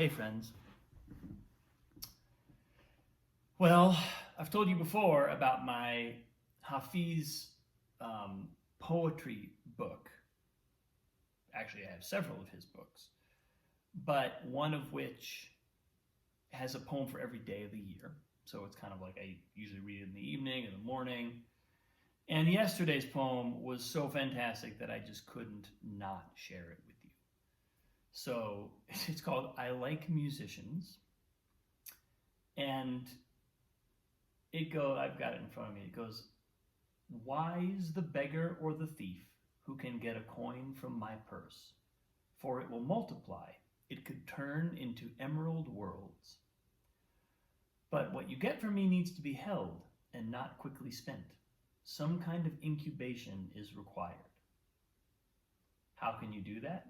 Hey friends. Well, I've told you before about my Hafiz um, poetry book. Actually, I have several of his books, but one of which has a poem for every day of the year. So it's kind of like I usually read it in the evening or the morning. And yesterday's poem was so fantastic that I just couldn't not share it with you. So it's called I Like Musicians. And I've got it in front of me. It goes, wise the beggar or the thief who can get a coin from my purse, for it will multiply. It could turn into emerald worlds. But what you get from me needs to be held and not quickly spent. Some kind of incubation is required. How can you do that?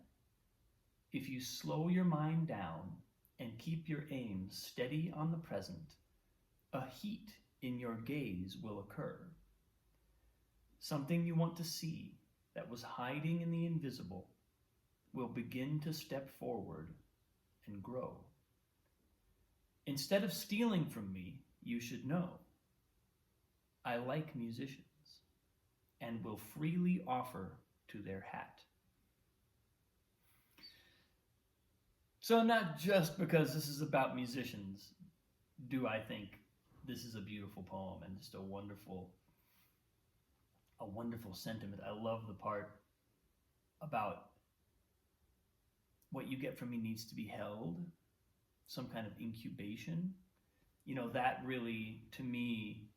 If you slow your mind down and keep your aim steady on the present, a heat in your gaze will occur. Something you want to see that was hiding in the invisible will begin to step forward and grow. Instead of stealing from me, you should know I like musicians and will freely offer to their hat. So not just because this is about musicians do I think this is a beautiful poem and just a wonderful sentiment. I love the part about what you get from me needs to be held, some kind of incubation. That really, to me,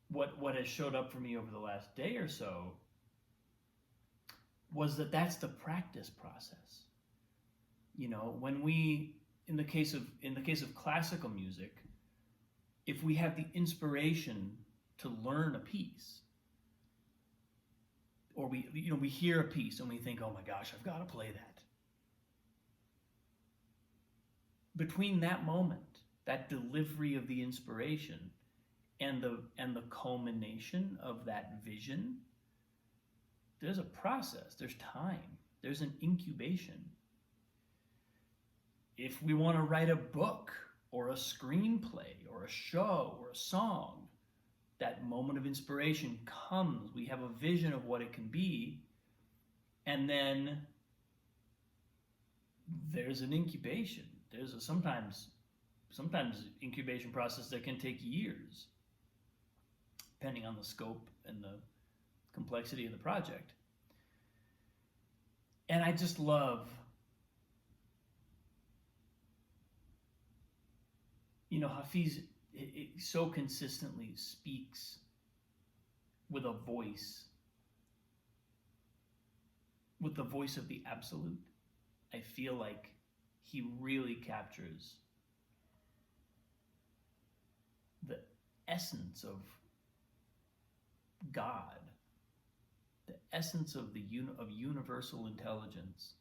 what has showed up for me over the last day or so was that's the practice process. When we, in the case of classical music, if we have the inspiration to learn a piece, or we hear a piece and we think, oh my gosh, I've got to play that. Between that moment, that delivery of the inspiration, and the culmination of that vision, there's a process, there's time, there's an incubation. If we want to write a book or a screenplay or a show or a song, that moment of inspiration comes. We have a vision of what it can be, and then there's an incubation. There's a sometimes incubation process that can take years, depending on the scope and the complexity of the project. And I just love, Hafiz so consistently speaks with the voice of the absolute. I feel like he really captures the essence of God, the essence of of universal intelligence,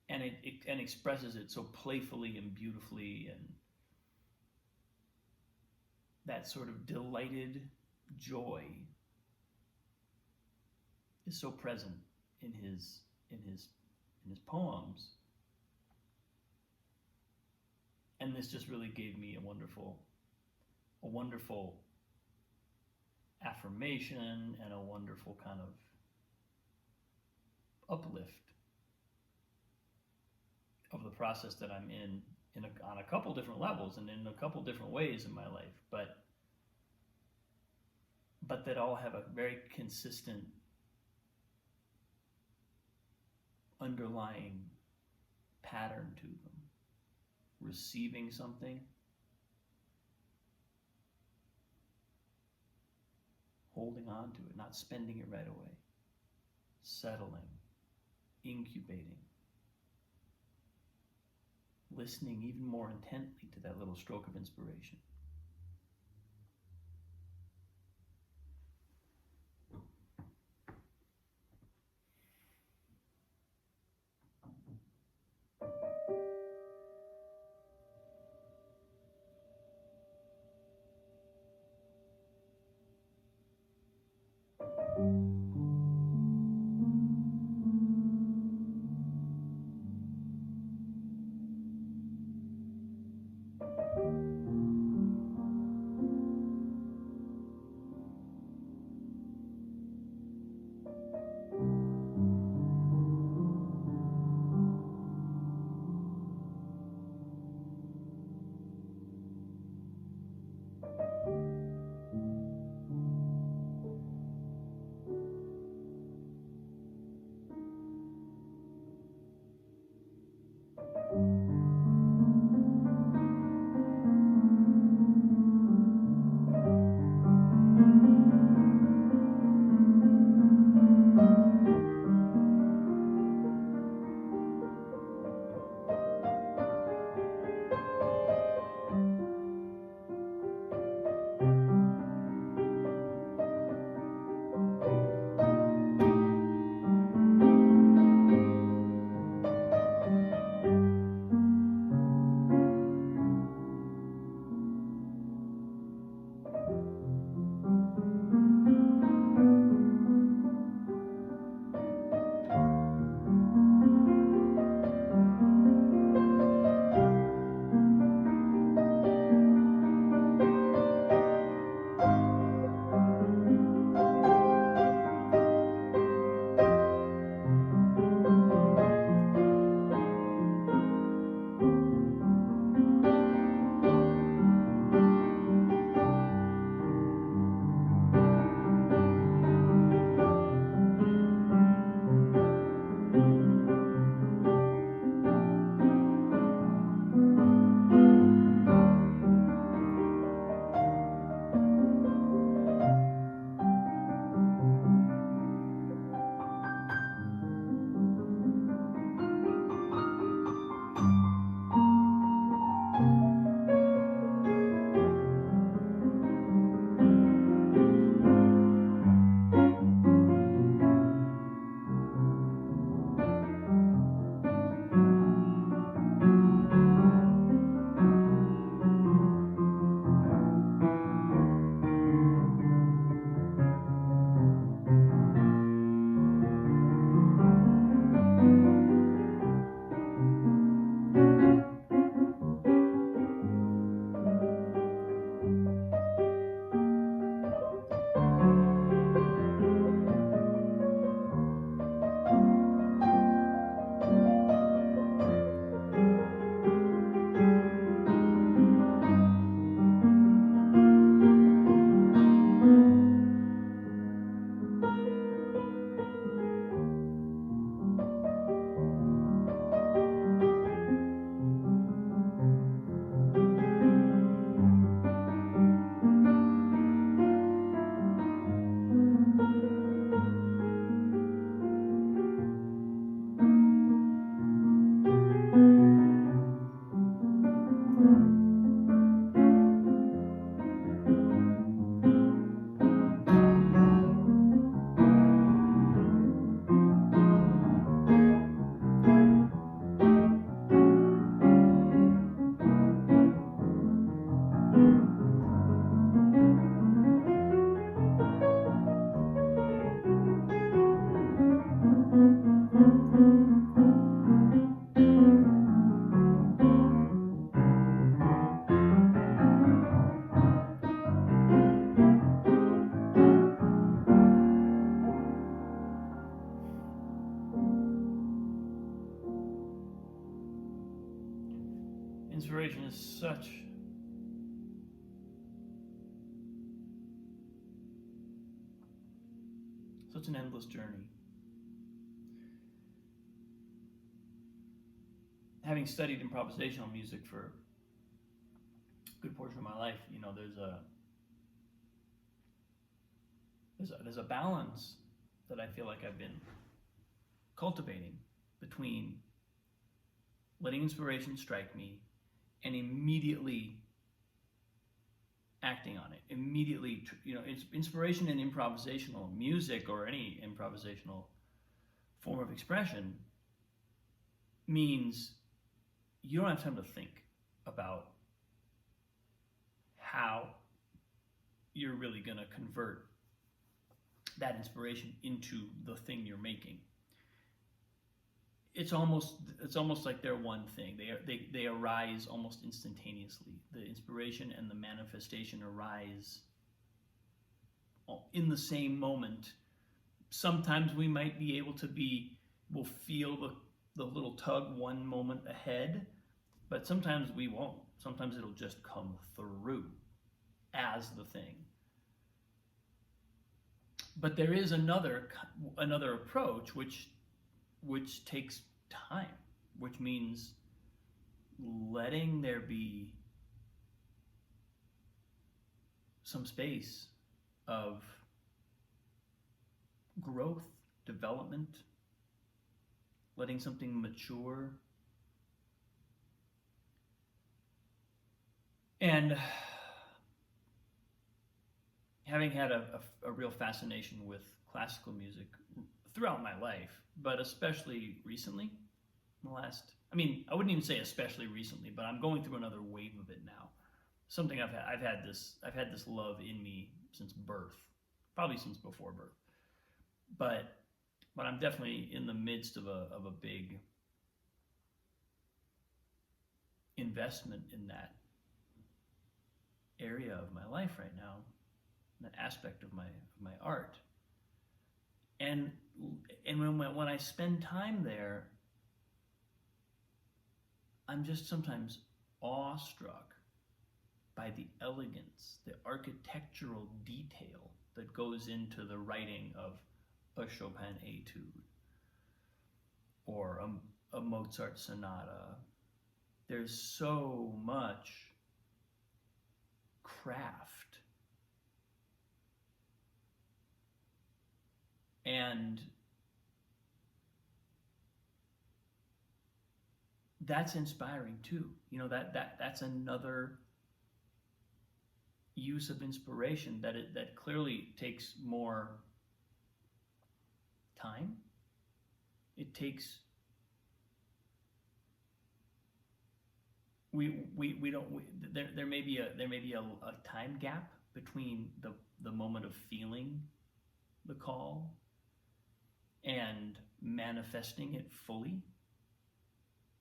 and it expresses it so playfully and beautifully, and that sort of delighted joy is so present in his poems. And this just really gave me a wonderful affirmation and a wonderful kind of uplift of the process that I'm in on a couple different levels and in a couple different ways in my life, but that all have a very consistent underlying pattern to them. Receiving something, holding on to it, not spending it right away, settling, incubating, listening even more intently to that little stroke of inspiration. Inspiration is such an endless journey. Having studied improvisational music for a good portion of my life, there's a balance that I feel like I've been cultivating between letting inspiration strike me and immediately acting on it. Immediately, it's inspiration in improvisational music or any improvisational form of expression means you don't have time to think about how you're really going to convert that inspiration into the thing you're making. it's almost like they're one thing. They arise almost instantaneously. The inspiration and the manifestation arise in the same moment. Sometimes we might be able to we'll feel the little tug one moment ahead, but sometimes we won't. Sometimes it'll just come through as the thing. But there is another approach which takes time, which means letting there be some space of growth, development, letting something mature. And having had a real fascination with classical music throughout my life, but especially recently, in the last, I wouldn't even say especially recently, but I'm going through another wave of it now. Something I've had this love in me since birth, probably since before birth. But I'm definitely in the midst of a big investment in that area of my life right now, that aspect of my art. And when I spend time there, I'm just sometimes awestruck by the elegance, the architectural detail that goes into the writing of a Chopin etude or a Mozart sonata. There's so much craft, and that's inspiring too. That's another use of inspiration that clearly takes more time. It takes there may be a time gap between the moment of feeling the call and manifesting it fully.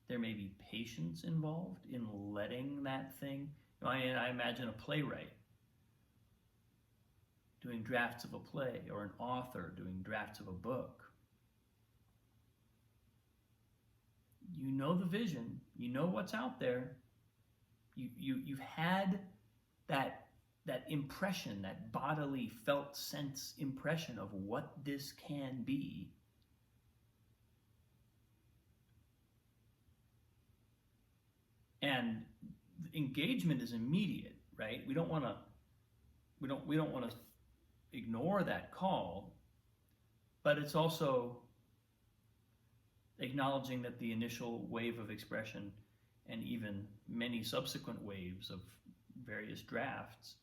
There may be patience involved in letting that thing. I imagine a playwright doing drafts of a play, or an author doing drafts of a book. You know the vision, you know what's out there. You've had that impression, that bodily felt sense impression of what this can be. And engagement is immediate, right? We don't want to ignore that call, but it's also acknowledging that the initial wave of expression and even many subsequent waves of various drafts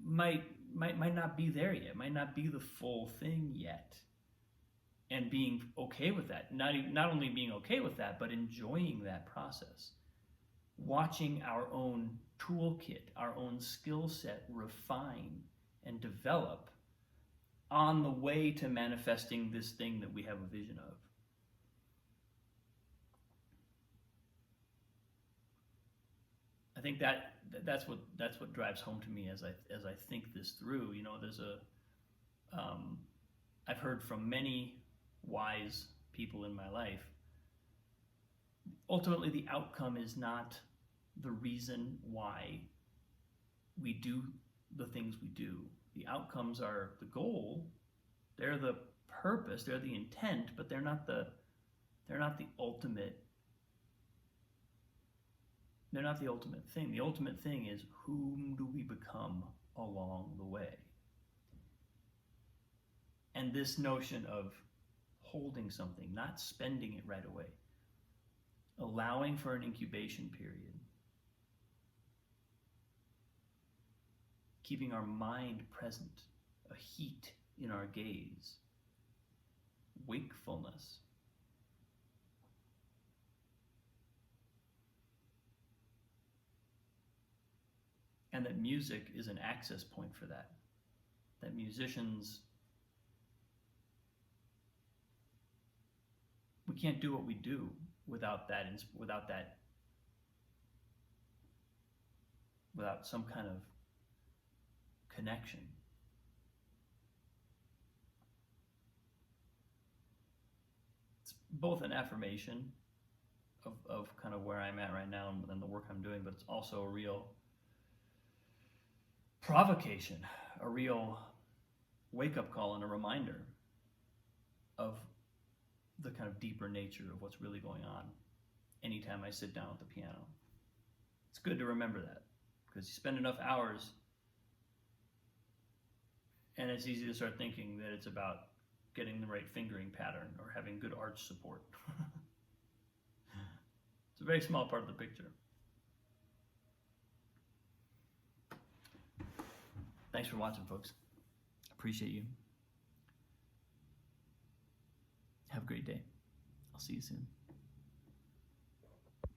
might not be there yet, might not be the full thing yet. And being okay with that, not only being okay with that, but enjoying that process. Watching our own toolkit, our own skill set refine and develop on the way to manifesting this thing that we have a vision of. I think that's what drives home to me as I think this through. There's I've heard from many wise people in my life. Ultimately, the outcome is not the reason why we do the things we do. The outcomes are the goal. They're the purpose. They're the intent, but they're not the ultimate. They're not the ultimate thing. The ultimate thing is, whom do we become along the way? And this notion of holding something, not spending it right away, allowing for an incubation period, keeping our mind present, a heat in our gaze, wakefulness. And that music is an access point for that. That musicians We can't do what we do without some kind of connection. It's both an affirmation of kind of where I'm at right now and the work I'm doing, but it's also a real provocation, a real wake-up call and a reminder of the kind of deeper nature of what's really going on anytime I sit down at the piano. It's good to remember that, because you spend enough hours and it's easy to start thinking that it's about getting the right fingering pattern or having good arch support. It's a very small part of the picture. Thanks for watching, folks. Appreciate you. Have a great day. I'll see you soon.